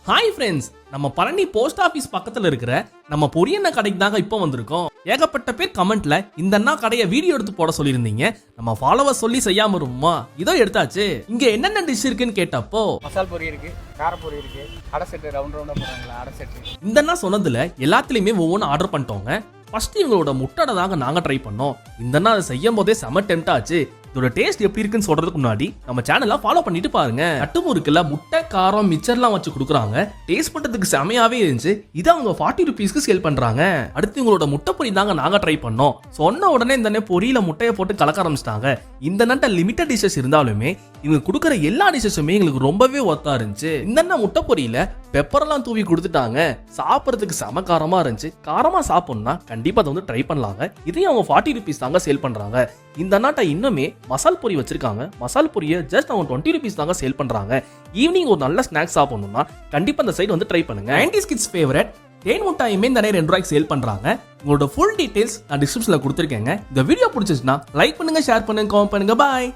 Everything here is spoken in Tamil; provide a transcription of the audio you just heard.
ஹாய் ஃப்ரெண்ட்ஸ், நம்ம பழனி போஸ்ட் ஆபீஸ் பக்கத்துல இருக்கிற நம்ம பொரியண்ண கடைக்கு தாங்க இப்போ வந்திருக்கோம். ஏகப்பட்ட பேர் கமெண்ட்ல இந்த அண்ணா கடையை வீடியோ எடுத்து போட சொல்லியிருந்தீங்க. நம்ம ஃபாலோவர் சொல்லி செய்யாம இருமா, இதோ எடுத்தாச்சு. இங்க என்னென்ன டிஷ் இருக்குன்னு கேட்டப்போ மசால் பொரி இருக்கு, காரப்பொரி இருக்கு, அடை செட்டு ரவுண்ட் ரவுண்டா போறாங்களா அடை செட்டு. இந்த அண்ணா சொன்னதுல எல்லாத்துலயுமே ஒவ்வொன்று ஆர்டர் பண்ணிட்டோங்க. ஃபர்ஸ்ட் இவங்களோட முட்டை தாங்க நாங்க ட்ரை பண்ணோம். இந்த அண்ணா அதை செய்யும் போதே செம டெம்ட் ஆச்சு. இதோட டேஸ்ட் எப்படி இருக்குன்னு சொல்றதுக்கு முன்னாடி நம்ம சேனலை ஃபாலோ பண்ணிட்டு பாருங்க. நட்டுமுறுக்குல முட்டை காரம் மிச்சர்லாம் வச்சு கொடுக்குறாங்க. டேஸ்ட் பண்றதுக்கு செமையாவே இருந்துச்சு. இதை அவங்க 40 ருபீஸ்க்கு சேல் பண்றாங்க. அடுத்து இவங்களோட முட்டை பொரி தாங்க நாங்க ட்ரை பண்ணோம். சொன்ன உடனே இந்த பொரியில முட்டையை போட்டு கலக்க ஆரம்பிச்சிட்டாங்க. இந்த நட்ட லிமிட்டட் டிஷஸ் இருந்தாலுமே இவங்க கொடுக்குற எல்லா டிஷஸுமே எங்களுக்கு ரொம்பவே ஒர்த்தா இருந்துச்சு. இந்த முட்டை பொரியில பெப்பரெல்லாம் தூவி கொடுத்துட்டாங்க. சாப்பிட்றதுக்கு செம காரமா இருந்துச்சு. காரமா சாப்பிடணும்னா கண்டிப்பா அதை வந்து ட்ரை பண்ணலாங்க. இதையும் அவங்க 40 ருபீஸ் தாங்க சேல் பண்றாங்க. இந்த நாட்டை இன்னுமே மசால் பொரி வச்சிருக்காங்க. மசால் பொரியை ஜஸ்ட் அவங்க 20 ருபீஸ் தாங்க சேல் பண்றாங்க. ஈவினிங் ஒரு நல்ல ஸ்நாக்ஸ் சாப்பிடணும்னா கண்டிப்பா அந்த சைடு வந்து ட்ரை பண்ணுங்க. 90s கிட்ஸ் ஃபேவரட் தேன் முட்டாயுமே இந்த 2 ரூபாய்க்கு சேல் பண்றாங்க. உங்களோட ஃபுல் டீடைல்ஸ் நான் டிஸ்கிரிப்ஷன்ல கொடுத்துருக்கேங்க. இந்த வீடியோ பிடிச்சிச்சுன்னா லைக் பண்ணுங்க, ஷேர் பண்ணுங்க, கமெண்ட் பண்ணுங்க. பாய்.